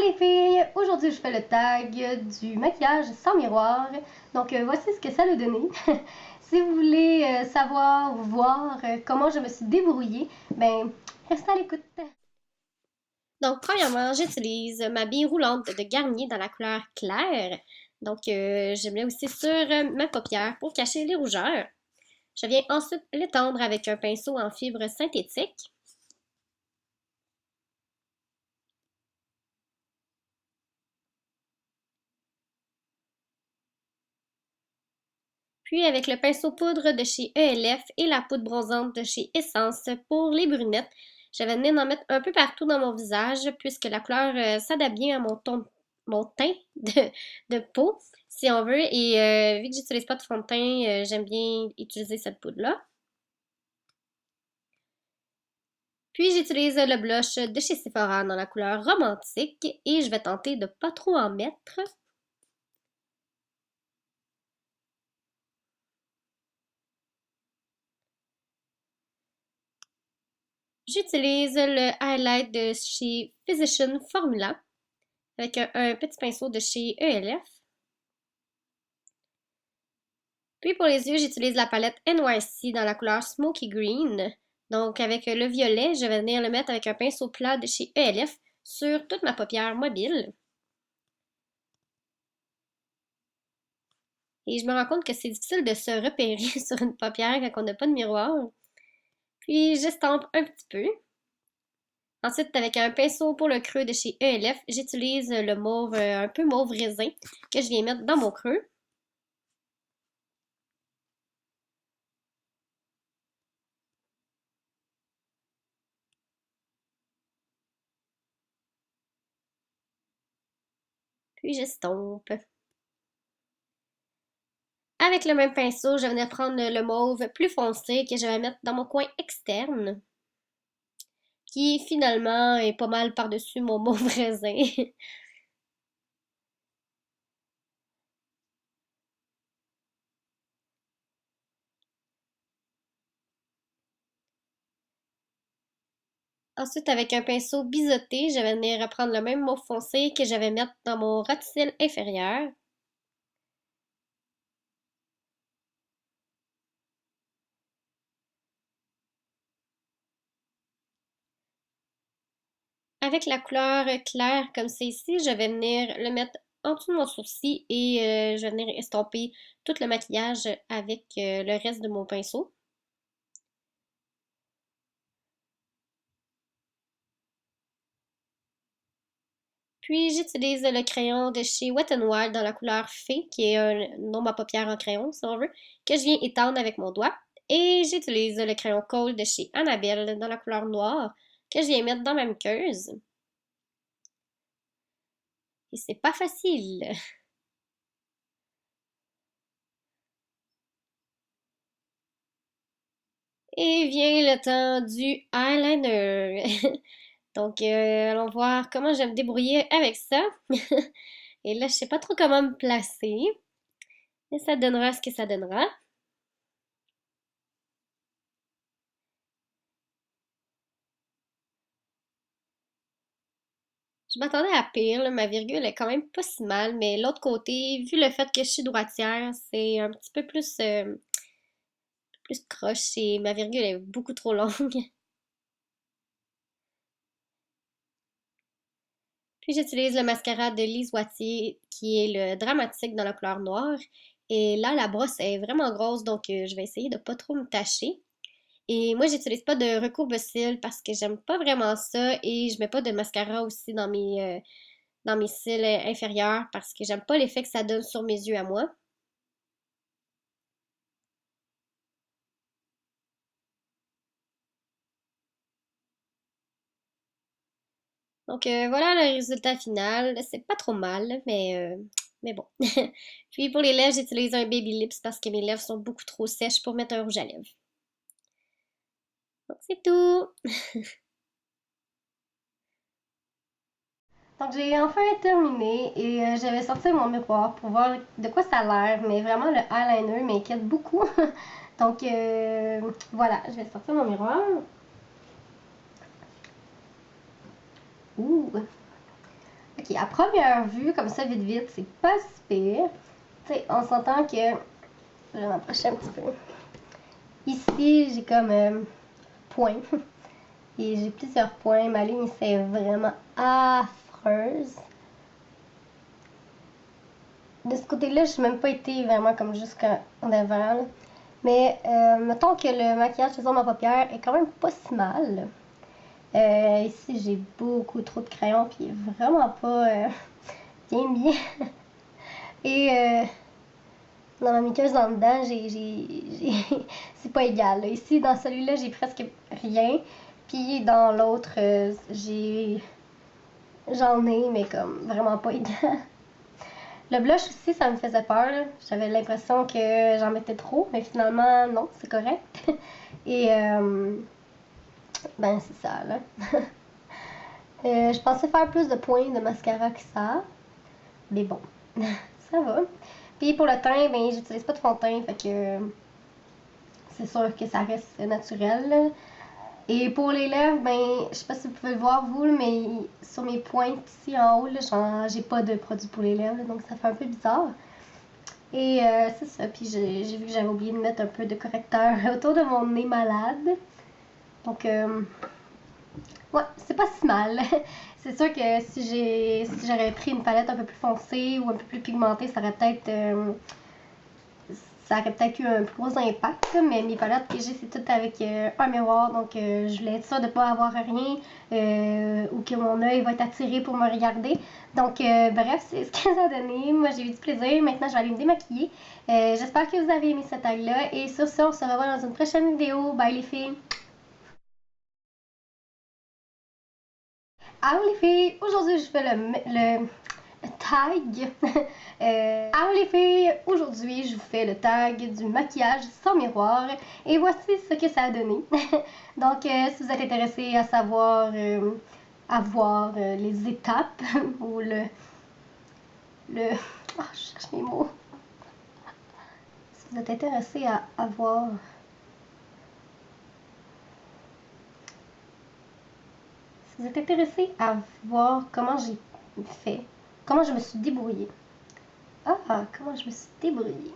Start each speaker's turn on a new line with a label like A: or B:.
A: les filles! Aujourd'hui, je fais le tag du maquillage sans miroir. Donc, voici ce que ça a donné. Si vous voulez savoir ou voir comment je me suis débrouillée, ben, restez à l'écoute. Donc, premièrement, j'utilise ma bille roulante de Garnier dans la couleur claire. Donc, je mets aussi sur ma paupière pour cacher les rougeurs. Je viens ensuite l'étendre avec un pinceau en fibre synthétique. Puis avec le pinceau poudre de chez ELF et la poudre bronzante de chez Essence pour les brunettes, je vais venir en mettre un peu partout dans mon visage puisque la couleur s'adapte bien à mon teint de peau, si on veut. Et vu que j'utilise pas de fond de teint, j'aime bien utiliser cette poudre-là. Puis j'utilise le blush de chez Sephora dans la couleur romantique et je vais tenter de pas trop en mettre. J'utilise le highlight de chez Physician Formula avec un petit pinceau de chez ELF. Puis pour les yeux, j'utilise la palette NYC dans la couleur Smoky Green. Donc avec le violet, je vais venir le mettre avec un pinceau plat de chez ELF sur toute ma paupière mobile. Et je me rends compte que c'est difficile de se repérer sur une paupière quand on n'a pas de miroir. Puis j'estompe un petit peu. Ensuite, avec un pinceau pour le creux de chez ELF, j'utilise le mauve, un peu mauve raisin, que je viens mettre dans mon creux. Puis j'estompe. Avec le même pinceau, je vais venir prendre le mauve plus foncé que je vais mettre dans mon coin externe, qui finalement est pas mal par-dessus mon mauve raisin. Ensuite, avec un pinceau biseauté, je vais venir reprendre le même mauve foncé que je vais mettre dans mon ras de cils inférieur. Avec la couleur claire comme c'est ici, je vais venir le mettre en dessous de mon sourcil et je vais venir estomper tout le maquillage avec le reste de mon pinceau. Puis j'utilise le crayon de chez Wet n Wild dans la couleur Fée, qui est un nombre à paupières en crayon, si on veut, que je viens étendre avec mon doigt. Et j'utilise le crayon Cold de chez Annabelle dans la couleur noire, que je viens mettre dans ma muqueuse. Et c'est pas facile. Et vient le temps du eyeliner. Donc, allons voir comment je vais me débrouiller avec ça. Et là, je sais pas trop comment me placer, mais ça donnera ce que ça donnera. Je m'attendais à pire, là, ma virgule est quand même pas si mal, mais l'autre côté, vu le fait que je suis droitière, c'est un petit peu plus croche et ma virgule est beaucoup trop longue. Puis j'utilise le mascara de Lise Wattier qui est le dramatique dans la couleur noire. Et là, la brosse est vraiment grosse, donc je vais essayer de pas trop me tacher. Et moi, j'utilise pas de recourbe-cils parce que j'aime pas vraiment ça et je mets pas de mascara aussi dans mes cils inférieurs parce que j'aime pas l'effet que ça donne sur mes yeux à moi. Donc voilà le résultat final. C'est pas trop mal, mais bon. Puis pour les lèvres, j'utilise un Baby Lips parce que mes lèvres sont beaucoup trop sèches pour mettre un rouge à lèvres. Donc c'est tout. Donc j'ai enfin terminé et j'avais sorti mon miroir pour voir de quoi ça a l'air, mais vraiment le eyeliner m'inquiète beaucoup. Donc voilà, je vais sortir mon miroir. Ouh! Ok, à première vue, comme ça, vite vite, c'est pas si pire. Tu sais, on s'entend que... Je vais m'approcher un petit peu. Ici, j'ai comme point. Et j'ai plusieurs points. Ma ligne, c'est vraiment affreuse. De ce côté-là, je n'ai même pas été vraiment comme jusqu'en devant. Là. Mais mettons que le maquillage sur ma paupière est quand même pas si mal. Ici, j'ai beaucoup trop de crayons, puis vraiment pas bien bien. Et dans ma muqueuse en dedans, c'est pas égal. Là. Ici, dans celui-là, j'ai presque rien. Puis dans l'autre, j'en ai, mais comme vraiment pas égal. Le blush aussi, ça me faisait peur. J'avais l'impression que j'en mettais trop, mais finalement, non, c'est correct. Et ben, c'est ça, là. Je pensais faire plus de points de mascara que ça. Mais bon, ça va. Puis pour le teint, ben, j'utilise pas de fond de teint, fait que c'est sûr que ça reste naturel. Là. Et pour les lèvres, ben, je sais pas si vous pouvez le voir vous, mais sur mes pointes ici en haut, j'ai pas de produit pour les lèvres, là, donc ça fait un peu bizarre. Et c'est ça, puis j'ai vu que j'avais oublié de mettre un peu de correcteur autour de mon nez malade. Donc, ouais, c'est pas si mal. C'est sûr que si j'aurais pris une palette un peu plus foncée ou un peu plus pigmentée, ça aurait peut-être eu un plus gros impact, mais mes palettes que j'ai, c'est toutes avec un miroir, donc je voulais être sûre de ne pas avoir rien ou que mon œil va être attiré pour me regarder. Donc, bref, c'est ce que ça a donné. Moi, j'ai eu du plaisir. Maintenant, je vais aller me démaquiller. J'espère que vous avez aimé cette tag-là. Et sur ce, on se revoit dans une prochaine vidéo. Bye les filles! Allô les filles! Aujourd'hui, je fais le tag. Allô les filles! Aujourd'hui, je vous fais le tag du maquillage sans miroir. Et voici ce que ça a donné. Donc, si vous êtes intéressé à savoir, à voir les étapes ou oh, je cherche mes mots. Si vous êtes intéressé à voir... Si vous êtes intéressé à voir comment j'ai fait, comment je me suis débrouillée. Ah, comment je me suis débrouillée.